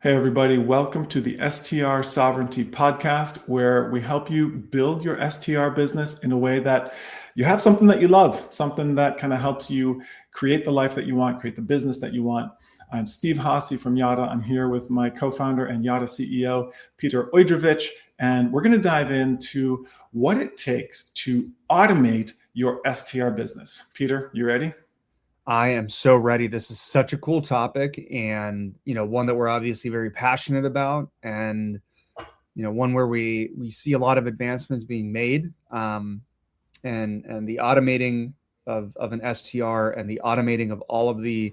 Hey, everybody, welcome to the STR Sovereignty Podcast, where we help you build your STR business in a way that you have something that you love, something that kind of helps you create the life that you want, create the business that you want. I'm Steve Haase from Yada. I'm here with my co-founder and Yada CEO, Petar Ojdrovic, and we're going to dive into what it takes to automate your STR business. Petar, you ready? I am so ready. This is such a cool topic and, one that we're obviously very passionate about and, one where we see a lot of advancements being made and the automating of an STR and the automating of all of the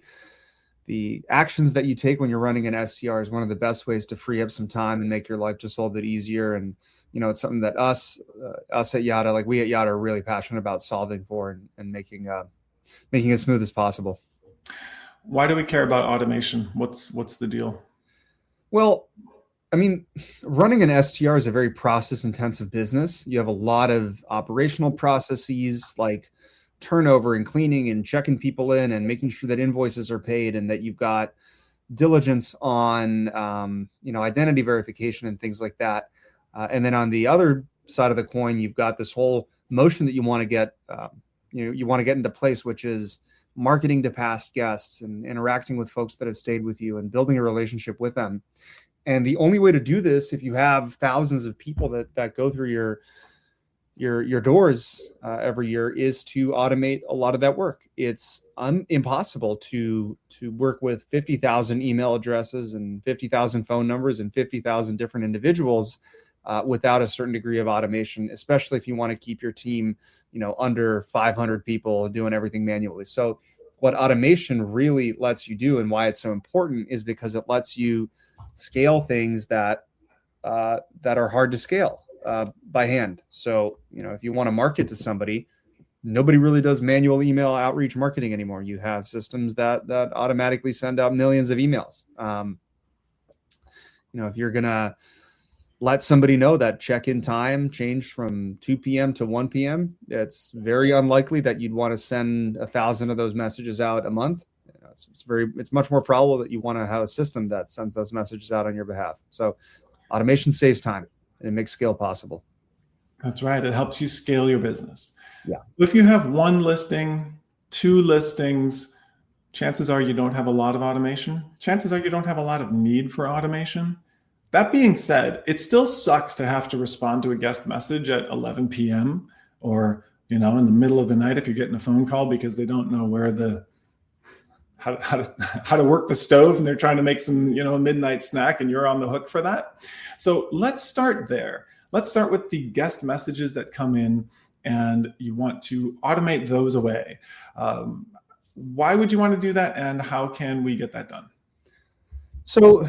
actions that you take when you're running an STR is one of the best ways to free up some time and make your life just a little bit easier. And, it's something that us at Yada, like we at Yada are really passionate about solving for and making as smooth as possible. Why do we care about automation? What's the deal? Well, running an STR is a very process-intensive business. You have a lot of operational processes like turnover and cleaning and checking people in and making sure that invoices are paid and that you've got diligence on, identity verification and things like that. And then on the other side of the coin, you've got this whole motion that you want to get you want to get into place, which is marketing to past guests and interacting with folks that have stayed with you and building a relationship with them. And the only way to do this, if you have thousands of people that go through your doors every year, is to automate a lot of that work. It's impossible to work with 50,000 email addresses and 50,000 phone numbers and 50,000 different individuals without a certain degree of automation, especially if you want to keep your team under 500 people doing everything manually. So what automation really lets you do and why it's so important is because it lets you scale things that are hard to scale by hand. So, if you want to market to somebody, nobody really does manual email outreach marketing anymore. You have systems that automatically send out millions of emails. If you're going to let somebody know that check-in time changed from 2 p.m. to 1 p.m., it's very unlikely that you'd want to send 1,000 of those messages out a month. It's much more probable that you want to have a system that sends those messages out on your behalf. So automation saves time and it makes scale possible. That's right. It helps you scale your business. Yeah. If you have one listing, two listings, chances are you don't have a lot of automation. Chances are you don't have a lot of need for automation. That being said, it still sucks to have to respond to a guest message at 11 p.m. or, in the middle of the night if you're getting a phone call because they don't know where how to work the stove and they're trying to make some, midnight snack and you're on the hook for that. So let's start there. Let's start with the guest messages that come in and you want to automate those away. Why would you want to do that and how can we get that done? So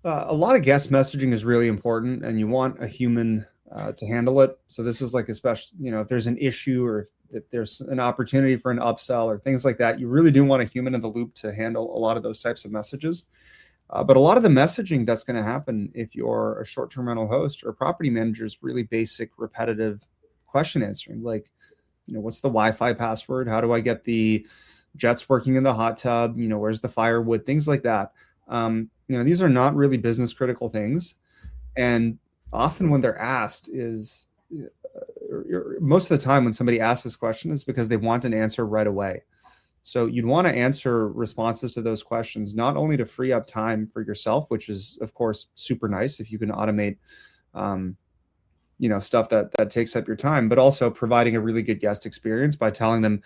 a lot of guest messaging is really important and you want a human to handle it. So this is like, especially, if there's an issue or if there's an opportunity for an upsell or things like that, you really do want a human in the loop to handle a lot of those types of messages. But a lot of the messaging that's going to happen if you're a short-term rental host or a property manager is really basic, repetitive question answering. Like, what's the Wi-Fi password? How do I get the jets working in the hot tub? Where's the firewood? Things like that. These are not really business critical things. And often when they're asked most of the time when somebody asks this question is because they want an answer right away. So you'd want to answer responses to those questions, not only to free up time for yourself, which is of course super nice if you can automate, stuff that takes up your time, but also providing a really good guest experience by telling them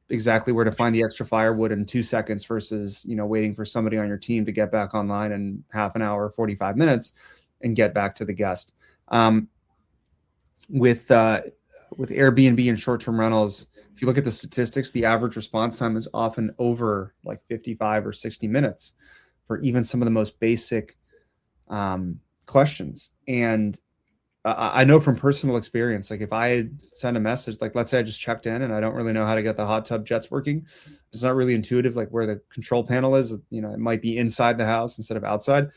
exactly where to find the extra firewood in 2 seconds versus, waiting for somebody on your team to get back online in half an hour, 45 minutes and get back to the guest. With Airbnb and short-term rentals, if you look at the statistics, the average response time is often over like 55 or 60 minutes for even some of the most basic questions. And I know from personal experience, like if I send a message, like let's say I just checked in and I don't really know how to get the hot tub jets working. It's not really intuitive, like where the control panel is, it might be inside the house instead of outside.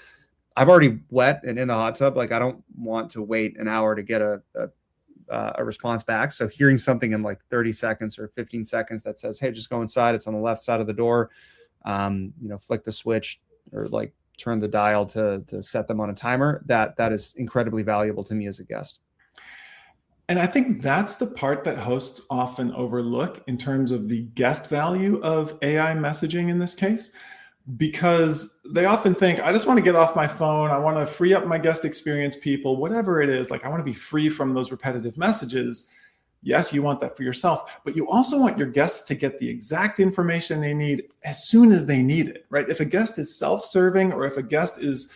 I've already wet and in the hot tub. Like I don't want to wait an hour to get a response back. So hearing something in like 30 seconds or 15 seconds that says, hey, just go inside. It's on the left side of the door. Flick the switch or like turn the dial to set them on a timer, that is incredibly valuable to me as a guest. And I think that's the part that hosts often overlook in terms of the guest value of AI messaging in this case, because they often think, I just want to get off my phone. I want to free up my guest experience people, whatever it is. Like, I want to be free from those repetitive messages. Yes, you want that for yourself, but you also want your guests to get the exact information they need as soon as they need it, right? If a guest is self-serving, or if a guest is,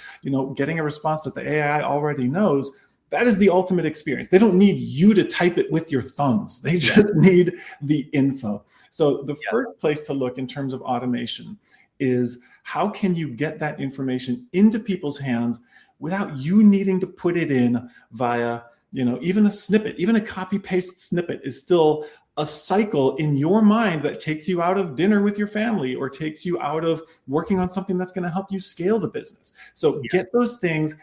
getting a response that the AI already knows, that is the ultimate experience. They don't need you to type it with your thumbs. They just need the info. So the first place to look in terms of automation is, how can you get that information into people's hands without you needing to put it in via, even a snippet, even a copy paste snippet is still a cycle in your mind that takes you out of dinner with your family, or takes you out of working on something that's going to help you scale the business. So get those things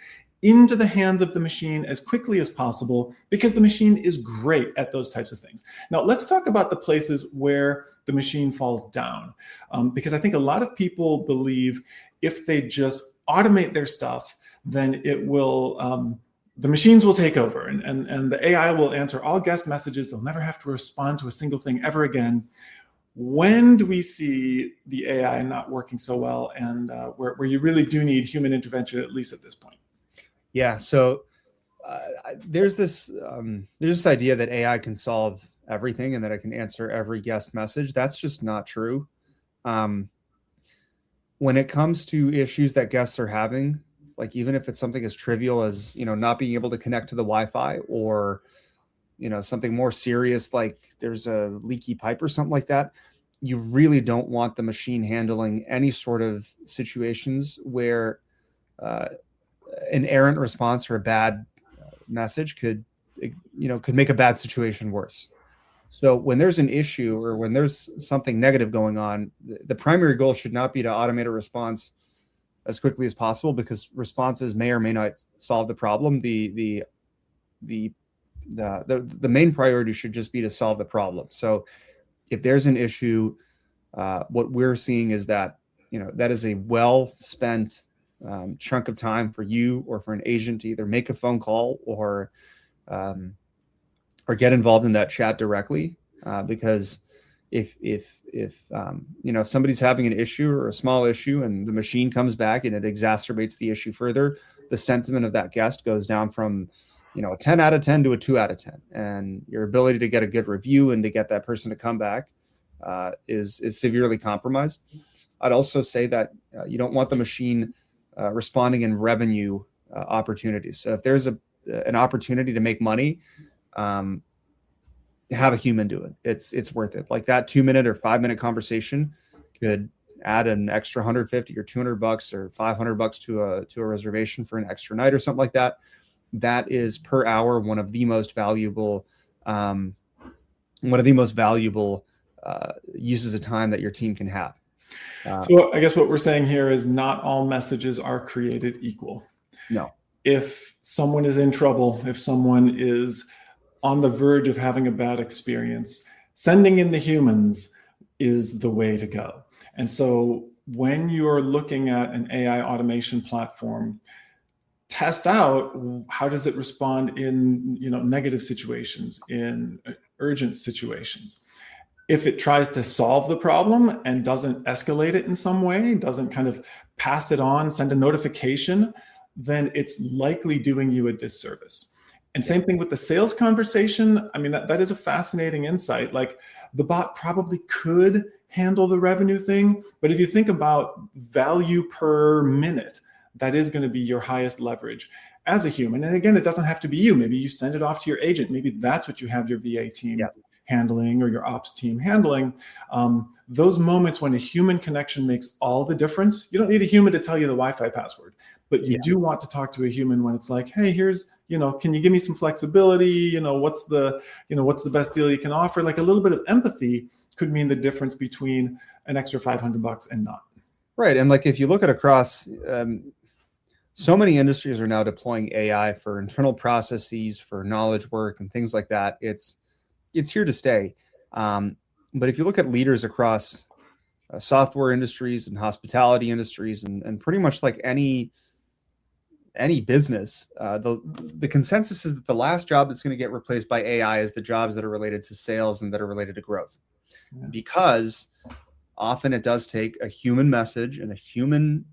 into the hands of the machine as quickly as possible, because the machine is great at those types of things. Now, let's talk about the places where the machine falls down, because I think a lot of people believe if they just automate their stuff, then it will, the machines will take over, and the AI will answer all guest messages. They'll never have to respond to a single thing ever again. When do we see the AI not working so well, and where you really do need human intervention, at least at this point? Yeah. So there's this idea that AI can solve everything and that it can answer every guest message. That's just not true. When it comes to issues that guests are having, like even if it's something as trivial as, not being able to connect to the Wi-Fi, or, something more serious, like there's a leaky pipe or something like that, you really don't want the machine handling any sort of situations where an errant response or a bad message could make a bad situation worse. So when there's an issue, or when there's something negative going on, the primary goal should not be to automate a response as quickly as possible, because responses may or may not solve the problem. The main priority should just be to solve the problem. So if there's an issue, what we're seeing is that, that is a well spent chunk of time for you or for an agent to either make a phone call or get involved in that chat directly, because if somebody's having an issue or a small issue and the machine comes back and it exacerbates the issue further, the sentiment of that guest goes down from a 10 out of 10 to a 2 out of 10, and your ability to get a good review and to get that person to come back is severely compromised. I'd also say that you don't want the machine responding in revenue opportunities. So if there's an opportunity to make money, have a human do it. It's worth it. Like that 2-minute or 5-minute conversation could add an extra $150 or $200 or $500 to a reservation for an extra night or something like that. That is per hour one of the most valuable uses of time that your team can have. So I guess what we're saying here is, not all messages are created equal. No. If someone is in trouble, if someone is on the verge of having a bad experience, sending in the humans is the way to go. And so when you're looking at an AI automation platform, test out, how does it respond in negative situations, in urgent situations. If it tries to solve the problem and doesn't escalate it in some way, doesn't kind of pass it on, send a notification, then it's likely doing you a disservice. And same thing with the sales conversation. I mean, that is a fascinating insight. Like, the bot probably could handle the revenue thing, but if you think about value per minute, that is going to be your highest leverage as a human. And again, it doesn't have to be you. Maybe you send it off to your agent. Maybe that's what you have your VA team handling, or your ops team handling. Those moments when a human connection makes all the difference. You don't need a human to tell you the Wi-Fi password, but you do want to talk to a human when it's like, hey, here's, can you give me some flexibility? What's the best deal you can offer? Like, a little bit of empathy could mean the difference between an extra $500 and not. Right. And like, if you look at across, so many industries are now deploying AI for internal processes, for knowledge work and things like that. It's here to stay. But if you look at leaders across software industries and hospitality industries and pretty much like any business. The consensus is that the last job that's going to get replaced by AI is the jobs that are related to sales and that are related to growth, because often it does take a human message and a human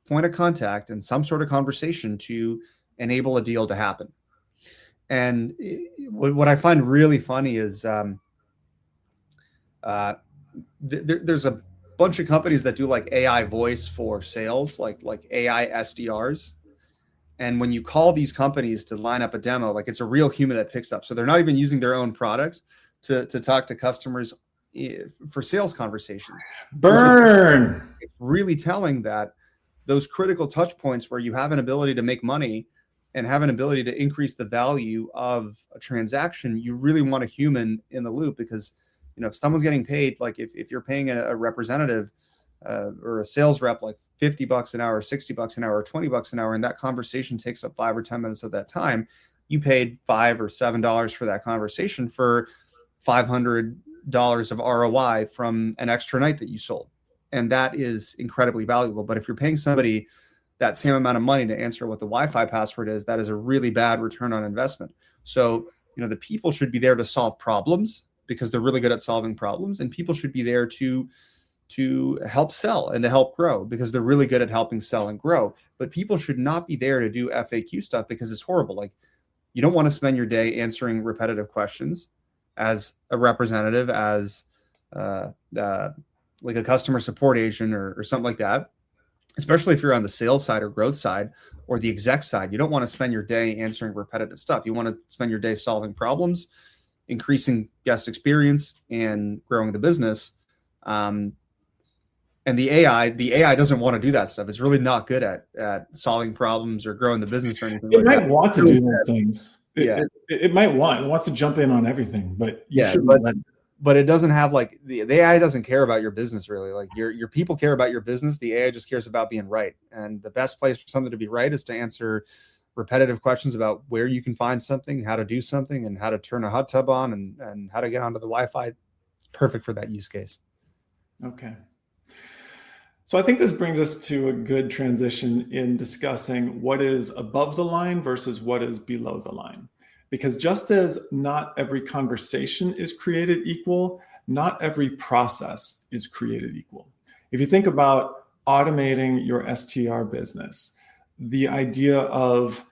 point of contact and some sort of conversation to enable a deal to happen. And what I find really funny is there's a bunch of companies that do like AI voice for sales, like AI SDRs. And when you call these companies to line up a demo, like it's a real human that picks up. So they're not even using their own product to talk to customers for sales conversations. Burn. It's really telling that those critical touch points where you have an ability to make money and have an ability to increase the value of a transaction, you really want a human in the loop, because if someone's getting paid, like if you're paying a representative or a sales rep like $50 an hour, $60 an hour, or $20 an hour, and that conversation takes up 5 or 10 minutes of that time, you paid $5 or $7 for that conversation for $500 of ROI from an extra night that you sold. And that is incredibly valuable. But if you're paying somebody that same amount of money to answer what the Wi-Fi password is, that is a really bad return on investment. So, the people should be there to solve problems because they're really good at solving problems, and people should be there to help sell and to help grow because they're really good at helping sell and grow. But people should not be there to do FAQ stuff because it's horrible. Like, you don't want to spend your day answering repetitive questions as a representative, as like a customer support agent or something like that, especially if you're on the sales side or growth side or the exec side. You don't want to spend your day answering repetitive stuff. You want to spend your day solving problems, increasing guest experience, and growing the business. And the AI doesn't want to do that stuff. It's really not good at solving problems or growing the business or anything like that. It might want to do those things. It wants to jump in on everything, but but it doesn't have like the AI doesn't care about your business really. Like your people care about your business. The AI just cares about being right. And the best place for something to be right is to answer repetitive questions about where you can find something, how to do something, and how to turn a hot tub on and how to get onto the Wi-Fi. It's perfect for that use case. Okay. So I think this brings us to a good transition in discussing what is above the line versus what is below the line. Because just as not every conversation is created equal, not every process is created equal. If you think about automating your STR business, the idea of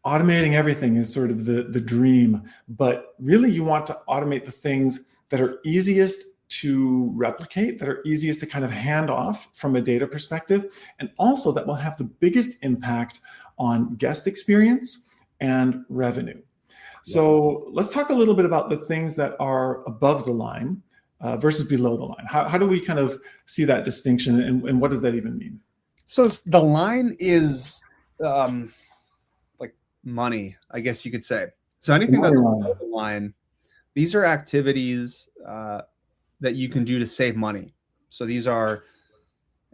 automating everything is sort of the dream, but really you want to automate the things that are easiest to replicate, that are easiest to kind of hand off from a data perspective, and also that will have the biggest impact on guest experience and revenue. So let's talk a little bit about the things that are above the line versus below the line. How do we kind of see that distinction, and what does that even mean? So the line is like money, I guess you could say. So anything that's below the line, these are activities that you can do to save money. So these are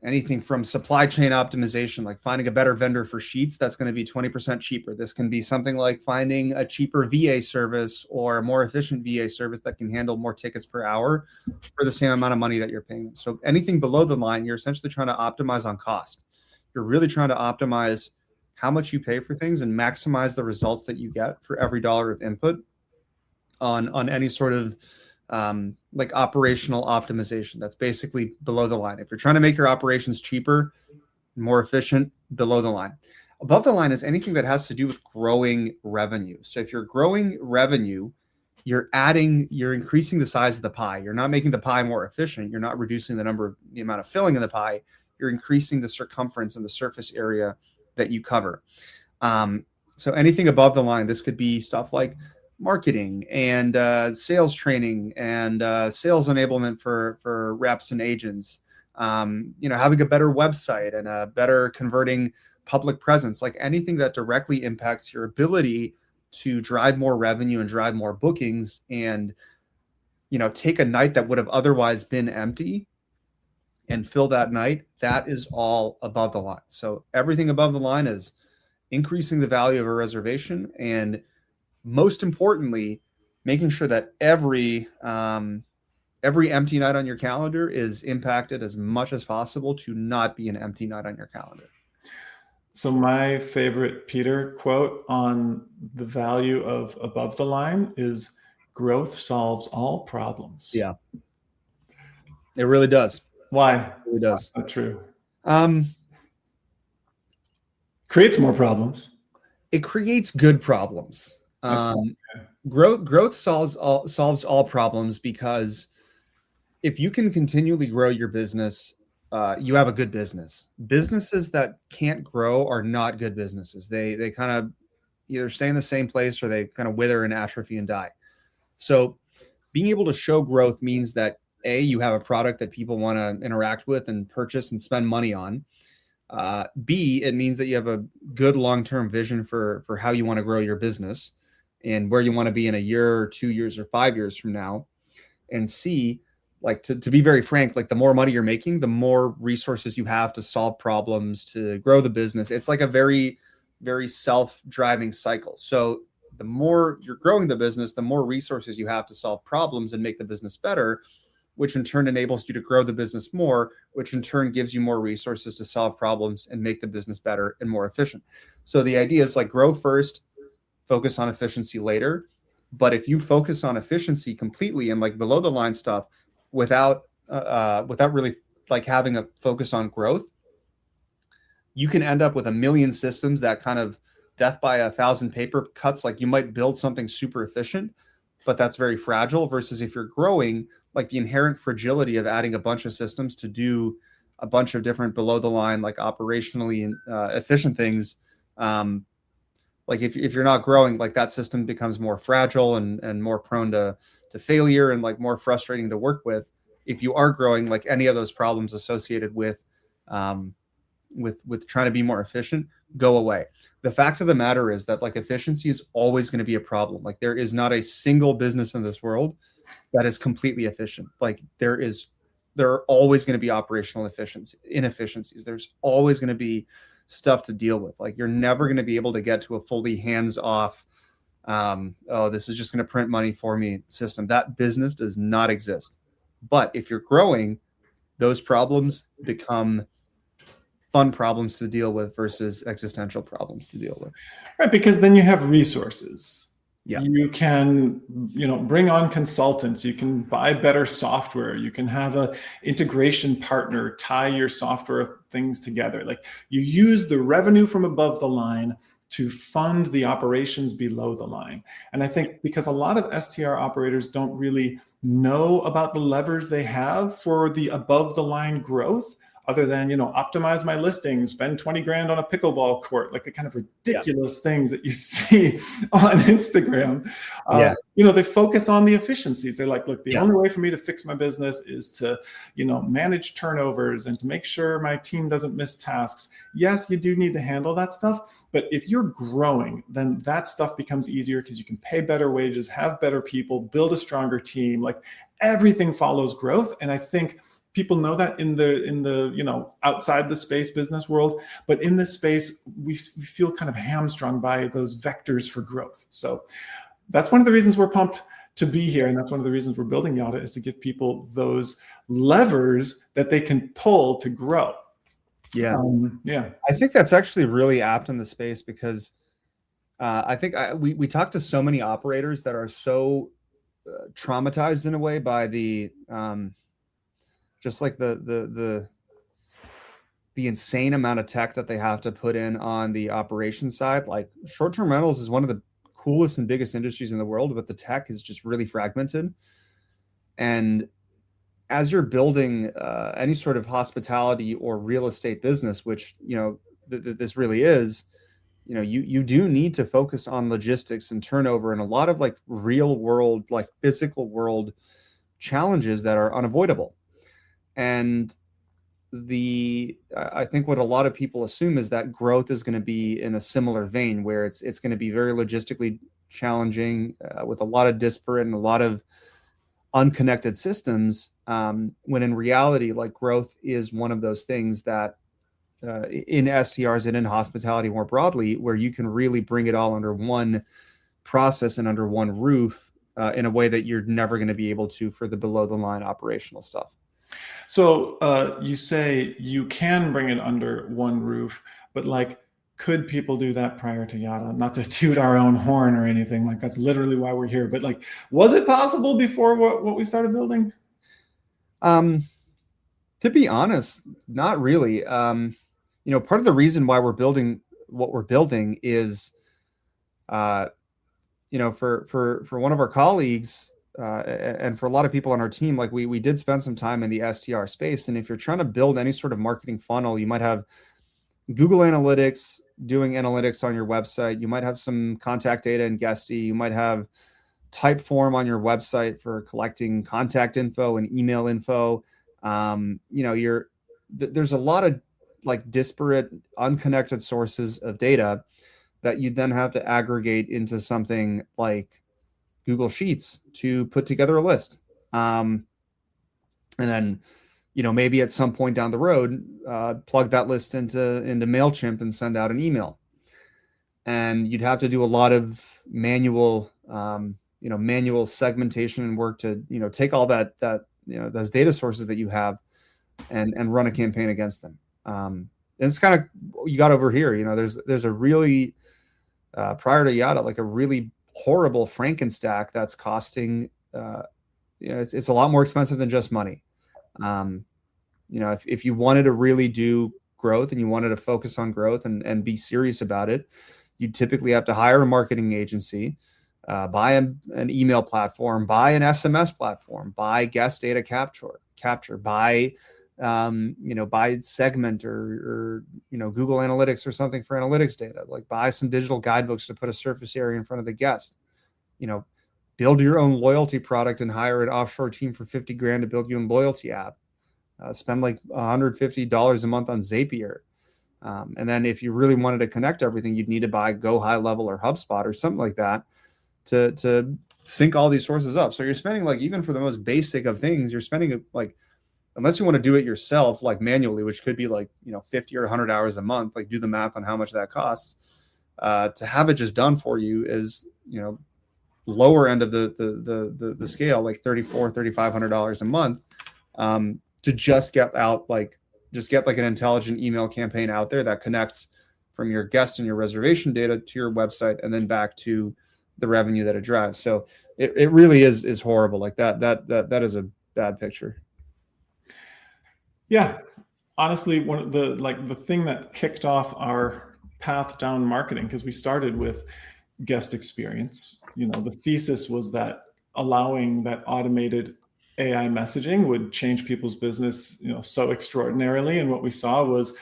anything from supply chain optimization, like finding a better vendor for sheets that's going to be 20% cheaper. This can be something like finding a cheaper VA service or a more efficient VA service that can handle more tickets per hour for the same amount of money that you're paying. So anything below the line, you're essentially trying to optimize on cost. You're really trying to optimize how much you pay for things and maximize the results that you get for every dollar of input on any sort of like operational optimization. That's basically below the line. If you're trying to make your operations cheaper, more efficient, below the line. Above the line is anything that has to do with growing revenue. So if you're growing revenue, you're increasing the size of the pie. You're not making the pie more efficient. You're not reducing the amount of filling in the pie. You're increasing the circumference and the surface area that you cover. So anything above the line, this could be stuff like marketing and sales training and sales enablement for reps and agents, having a better website and a better converting public presence, like anything that directly impacts your ability to drive more revenue and drive more bookings and, take a night that would have otherwise been empty and fill that night. That is all above the line. So everything above the line is increasing the value of a reservation, and most importantly, making sure that every every empty night on your calendar is impacted as much as possible to not be an empty night on your calendar. So my favorite Peter quote on the value of above the line is growth solves all problems. Yeah. It really does. Why? It really does. Not true. Creates more problems. It creates good problems. Growth solves all problems, because if you can continually grow your business, you have a good business. Businesses that can't grow are not good businesses. They kind of either stay in the same place or they kind of wither and atrophy and die. So being able to show growth means that A, you have a product that people want to interact with and purchase and spend money on. B, it means that you have a good long-term vision for how you want to grow your business and where you want to be in a year or 2 years or 5 years from now. And C, like to be very frank, like the more money you're making, the more resources you have to solve problems, to grow the business. It's like a very, very self-driving cycle. So the more you're growing the business, the more resources you have to solve problems and make the business better, which in turn enables you to grow the business more, which in turn gives you more resources to solve problems and make the business better and more efficient. So the idea is like grow first, focus on efficiency later. But if you focus on efficiency completely and like below the line stuff without really like having a focus on growth, you can end up with a million systems that kind of death by 1,000 paper cuts. Like you might build something super efficient, but that's very fragile, versus if you're growing, like the inherent fragility of adding a bunch of systems to do a bunch of different below the line, like operationally efficient things. Like if you're not growing, like that system becomes more fragile and more prone to failure and like more frustrating to work with. If you are growing, like any of those problems associated with trying to be more efficient go away. The fact of the matter is that like efficiency is always going to be a problem. Like there is not a single business in this world that is completely efficient. Like there are always going to be operational inefficiencies. There's always going to be stuff to deal with. Like you're never going to be able to get to a fully hands-off, this is just going to print money for me system. That business does not exist. But if you're growing, those problems become fun problems to deal with versus existential problems to deal with. Right, because then you have resources. Yeah. You can, bring on consultants. You can buy better software. You can have a integration partner tie your software things together. Like you use the revenue from above the line to fund the operations below the line. And I think because a lot of STR operators don't really know about the levers they have for the above the line growth, other than, optimize my listing, spend 20 grand on a pickleball court, like the kind of ridiculous things that you see on Instagram. They focus on the efficiencies. They're like, look, the only way for me to fix my business is to, manage turnovers and to make sure my team doesn't miss tasks. Yes, you do need to handle that stuff. But if you're growing, then that stuff becomes easier because you can pay better wages, have better people, build a stronger team. Like everything follows growth. And I think people know that in the outside the space business world, but in this space, we feel kind of hamstrung by those vectors for growth. So that's one of the reasons we're pumped to be here. And that's one of the reasons we're building Yada, is to give people those levers that they can pull to grow. Yeah. I think that's actually really apt in the space because I think we talk to so many operators that are so traumatized in a way by the just like the insane amount of tech that they have to put in on the operations side. Like short-term rentals is one of the coolest and biggest industries in the world, but the tech is just really fragmented. And as you're building any sort of hospitality or real estate business, which, this really is, you do need to focus on logistics and turnover and a lot of like real world, like physical world challenges that are unavoidable. And I think what a lot of people assume is that growth is going to be in a similar vein, where it's going to be very logistically challenging with a lot of disparate and a lot of unconnected systems. When in reality, like growth is one of those things that in STRs and in hospitality more broadly, where you can really bring it all under one process and under one roof in a way that you're never going to be able to for the below the line operational stuff. So you say you can bring it under one roof, but like, could people do that prior to Yada? Not to toot our own horn or anything, like that's literally why we're here. But like, was it possible before what we started building? To be honest, not really. Part of the reason why we're building what we're building is, for one of our colleagues, and for a lot of people on our team, like we did spend some time in the STR space. And if you're trying to build any sort of marketing funnel, you might have Google Analytics doing analytics on your website. You might have some contact data in Guesty. You might have Typeform on your website for collecting contact info and email info. There's a lot of like disparate, unconnected sources of data that you then have to aggregate into something like Google Sheets to put together a list. And then, maybe at some point down the road, plug that list into MailChimp and send out an email. And you'd have to do a lot of manual segmentation and work to, take all that those data sources that you have and run a campaign against them. And it's kind of what you got over here. There's a really, prior to Yada, like a really horrible Frankenstack that's costing, it's a lot more expensive than just money. If you wanted to really do growth and you wanted to focus on growth and be serious about it, you typically have to hire a marketing agency, buy an email platform, buy an SMS platform, buy guest data capture, buy Segment or Google Analytics or something for analytics data, like buy some digital guidebooks to put a surface area in front of the guest, build your own loyalty product and hire an offshore team for $50,000 to build your own loyalty app, spend like $150 a month on Zapier. And then if you really wanted to connect everything, you'd need to buy Go High Level or HubSpot or something like that to sync all these sources up. So you're spending, like, even for the most basic of things, you're spending like, unless you want to do it yourself, like manually, which could be like, 50 or 100 hours a month, like do the math on how much that costs, to have it just done for you is, lower end of the scale, like $3,500 a month, to just get an intelligent email campaign out there that connects from your guest and your reservation data to your website and then back to the revenue that it drives. So it really is horrible. Like that is a bad picture. Yeah, honestly, one of the thing that kicked off our path down marketing, because we started with guest experience. The thesis was that allowing that automated AI messaging would change people's business, so extraordinarily. And what we saw was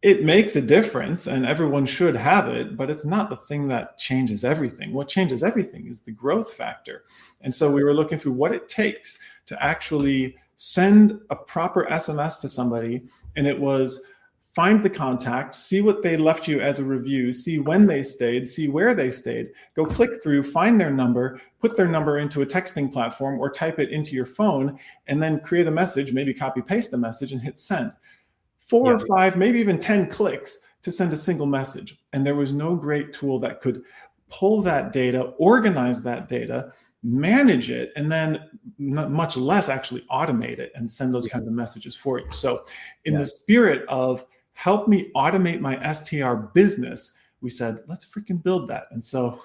it makes a difference and everyone should have it, but it's not the thing that changes everything. What changes everything is the growth factor. And so we were looking through what it takes to actually send a proper SMS to somebody. And it was find the contact, see what they left you as a review, see when they stayed, see where they stayed, go click through, find their number, put their number into a texting platform or type it into your phone, and then create a message, maybe copy paste the message and hit send. 4 or 5, maybe even 10 clicks to send a single message. And there was no great tool that could pull that data, organize that data, manage it, and then much less actually automate it and send those kinds of messages for you. So in the spirit of help me automate my STR business, we said, let's freaking build that. And so,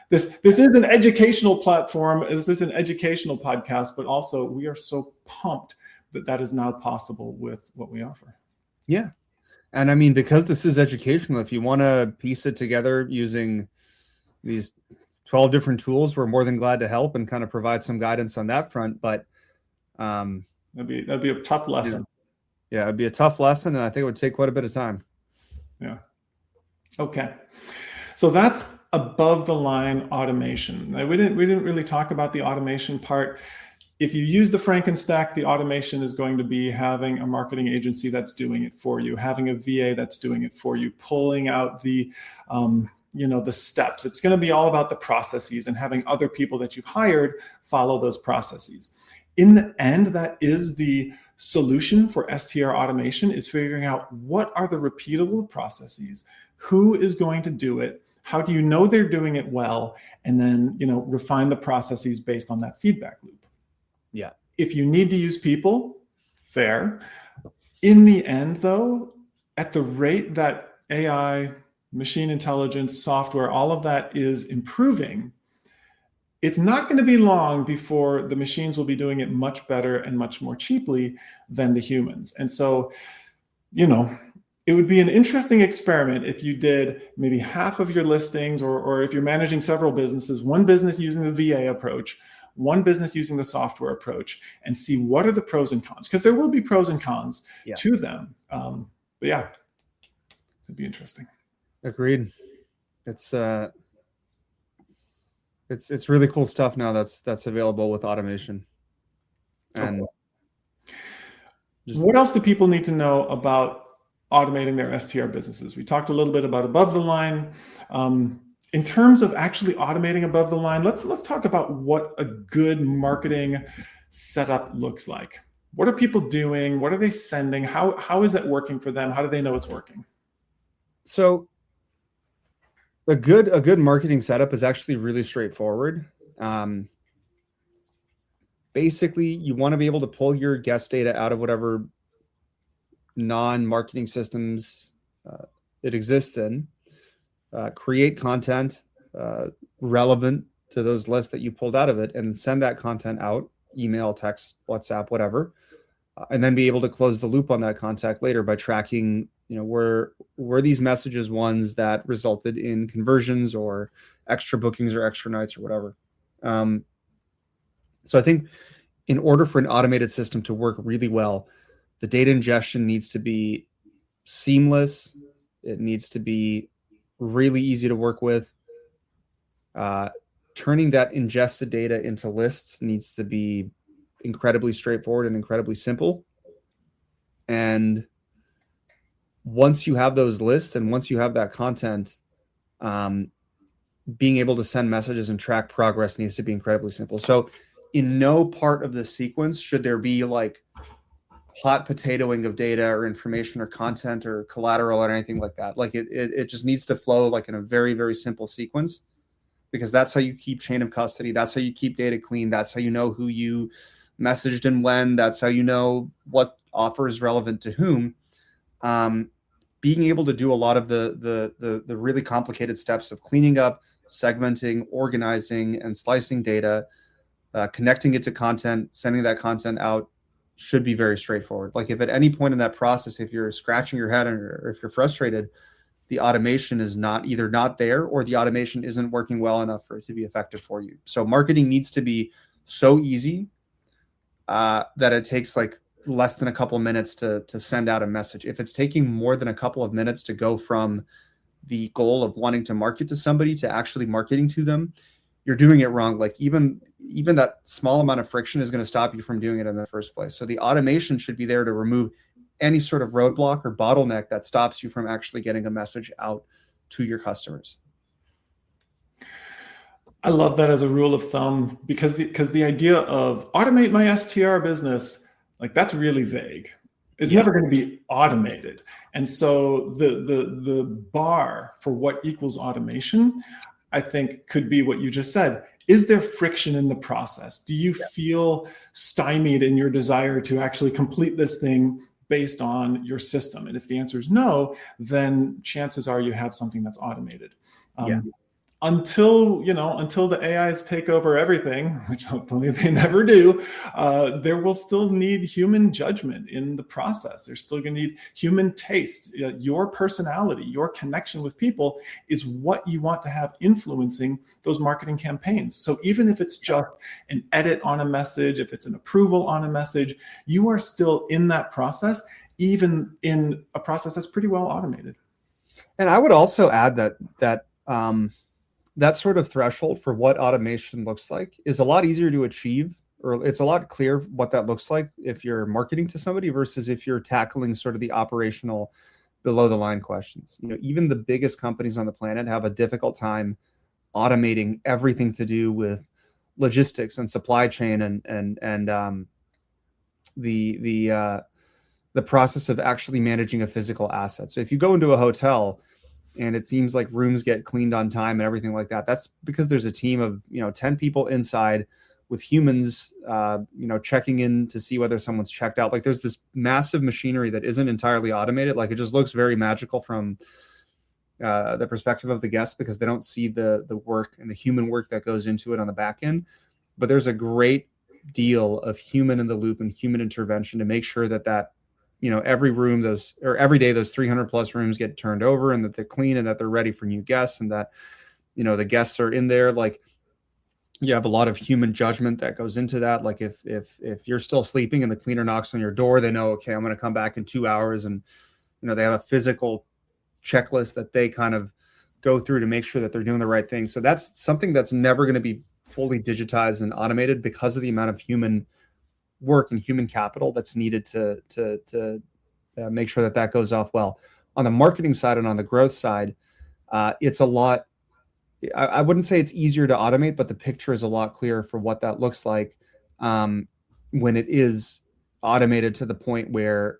this is an educational platform. This is an educational podcast, but also we are so pumped that is now possible with what we offer. Yeah. And I mean, because this is educational, if you want to piece it together using these 12 different tools, we're more than glad to help and kind of provide some guidance on that front. But that'd be a tough lesson. Yeah, it'd be a tough lesson, and I think it would take quite a bit of time. Yeah. Okay. So that's above the line automation. We didn't really talk about the automation part. If you use the Frankenstack, the automation is going to be having a marketing agency that's doing it for you, having a VA that's doing it for you, pulling out the steps. It's going to be all about the processes and having other people that you've hired follow those processes. In the end, that is the solution for STR automation, is figuring out what are the repeatable processes, who is going to do it, How do you know they're doing it well? And then, refine the processes based on that feedback loop. Yeah. If you need to use people, fair. In the end, though, at the rate that AI, machine intelligence, software, all of that is improving, it's not going to be long before the machines will be doing it much better and much more cheaply than the humans. And so, it would be an interesting experiment if you did maybe half of your listings, or if you're managing several businesses, one business using the VA approach, one business using the software approach, and see what are the pros and cons, because there will be pros and cons to them. But yeah, it'd be interesting. Agreed. It's really cool stuff now that's available with automation. And what else do people need to know about automating their STR businesses? We talked a little bit about above the line. In terms of actually automating above the line, let's talk about what a good marketing setup looks like. What are people doing? What are they sending? How is it working for them? How do they know it's working? So a good marketing setup is actually really straightforward. Basically, you want to be able to pull your guest data out of whatever non-marketing systems it exists in, create content relevant to those lists that you pulled out of it, and send that content out, email, text, WhatsApp, whatever, and then be able to close the loop on that contact later by tracking, were these messages ones that resulted in conversions or extra bookings or extra nights or whatever. So I think in order for an automated system to work really well, the data ingestion needs to be seamless. It needs to be really easy to work with. Turning that ingested data into lists needs to be incredibly straightforward and incredibly simple. And once you have those lists and once you have that content, being able to send messages and track progress needs to be incredibly simple. So in no part of the sequence should there be like hot potatoing of data or information or content or collateral or anything like that. Like it just needs to flow like in a very, very simple sequence, because that's how you keep chain of custody. That's how you keep data clean. That's how you know who you messaged and when. That's how you know what offer is relevant to whom. Being able to do a lot of the really complicated steps of cleaning up, segmenting, organizing, and slicing data, connecting it to content, sending that content out, should be very straightforward. Like if at any point in that process, if you're scratching your head or if you're frustrated, the automation is either not there or the automation isn't working well enough for it to be effective for you. So marketing needs to be so easy that it takes like less than a couple of minutes to send out a message. If it's taking more than a couple of minutes to go from the goal of wanting to market to somebody to actually marketing to them, you're doing it wrong. Like even that small amount of friction is going to stop you from doing it in the first place. So the automation should be there to remove any sort of roadblock or bottleneck that stops you from actually getting a message out to your customers. I love that as a rule of thumb, because the idea of automate my STR business, like that's really vague. It's never going to be automated. And so the bar for what equals automation, I think, could be what you just said. Is there friction in the process? Do you feel stymied in your desire to actually complete this thing based on your system? And if the answer is no, then chances are you have something that's automated. Until the AIs take over everything, which hopefully they never do, there will still need human judgment in the process. There's still going to need human taste. Your personality, your connection with people is what you want to have influencing those marketing campaigns. So even if it's just an edit on a message, if it's an approval on a message, you are still in that process, even in a process that's pretty well automated. And I would also add that sort of threshold for what automation looks like is a lot easier to achieve, or it's a lot clearer what that looks like if you're marketing to somebody versus if you're tackling sort of the operational below the line questions. Even the biggest companies on the planet have a difficult time automating everything to do with logistics and supply chain and the process of actually managing a physical asset. So if you go into a hotel, and it seems like rooms get cleaned on time and everything like that. That's because there's a team of 10 people inside with humans checking in to see whether someone's checked out. Like there's this massive machinery that isn't entirely automated. Like it just looks very magical from the perspective of the guests, because they don't see the work and the human work that goes into it on the back end. But there's a great deal of human in the loop and human intervention to make sure that every room every day those 300 plus rooms get turned over, and that they're clean, and that they're ready for new guests, and that the guests are in there. Like you have a lot of human judgment that goes into that. Like if you're still sleeping and the cleaner knocks on your door, they know, okay, I'm going to come back in 2 hours, and they have a physical checklist that they kind of go through to make sure that they're doing the right thing. So that's something that's never going to be fully digitized and automated because of the amount of human work and human capital that's needed to make sure that goes off well. On the marketing side and on the growth side, it's a lot. I wouldn't say it's easier to automate, but the picture is a lot clearer for what that looks like when it is automated to the point where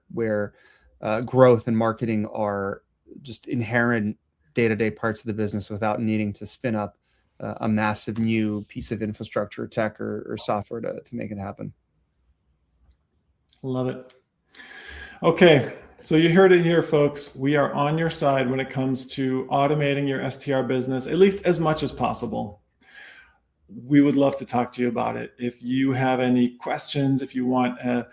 growth and marketing are just inherent day-to-day parts of the business without needing to spin up a massive new piece of infrastructure, tech, or software to make it happen. Love it. Okay, so you heard it here, folks. We are on your side when it comes to automating your STR business, at least as much as possible. We would love to talk to you about it. If you have any questions, if you want a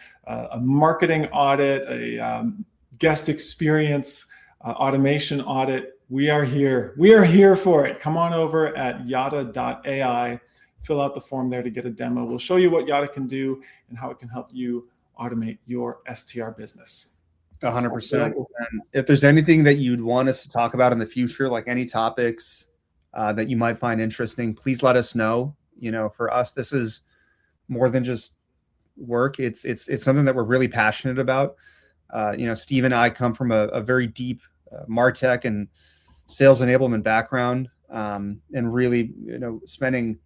marketing audit, a guest experience automation audit, we are here. We are here for it. Come on over at yada.ai. Fill out the form there to get a demo. We'll show you what Yada can do and how it can help you automate your STR business. 100%. And if there's anything that you'd want us to talk about in the future, like any topics that you might find interesting, please let us know. For us, this is more than just work. It's something that we're really passionate about. Steve and I come from a very deep MarTech and sales enablement background, and really, spending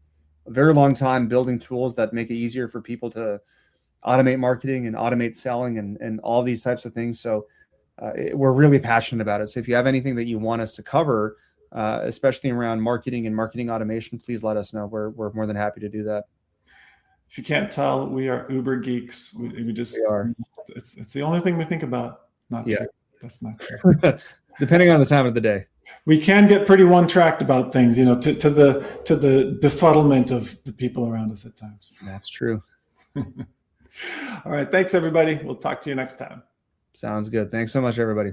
a very long time building tools that make it easier for people to automate marketing and automate selling and all these types of things. So we're really passionate about it. So if you have anything that you want us to cover, especially around marketing and marketing automation, please let us know. We're more than happy to do that. If you can't tell, we are uber geeks. We are. It's the only thing we think about. Not true. That's not true. Depending on the time of the day. We can get pretty one-tracked about things, to the befuddlement of the people around us at times. That's true. All right. Thanks, everybody. We'll talk to you next time. Sounds good. Thanks so much, everybody.